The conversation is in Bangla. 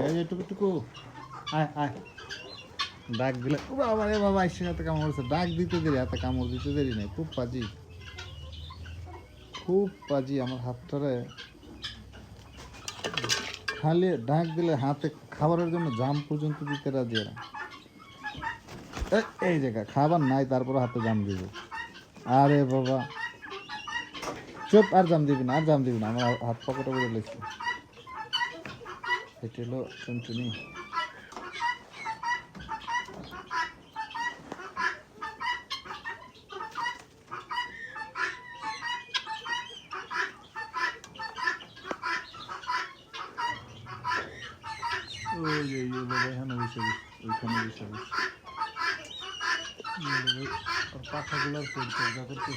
এই যে টুকু আয় আয় ডাক দিলে বাবা রে বাবা এসে হাতে কামড় হচ্ছে ডাক দিতে দেরি হাতে কামড় দিতে দেরি নেই খুব পাজি আমার হাতটারে খালি ডাক দিলে হাতে খাবারের জন্য জাম পর্যন্ত দিতে রাজি এরা এই জায়গা খাবার নাই তারপরে হাতে জাম দিব আরে বাবা চুপ আর জাম দিবি না আমার হাত পকেটে করে লেছি এটা হলো চুনচুনি ওই বাবা এখানে বসে ওইখানে বসে পাখাগুলোর পরিচর্যা করতে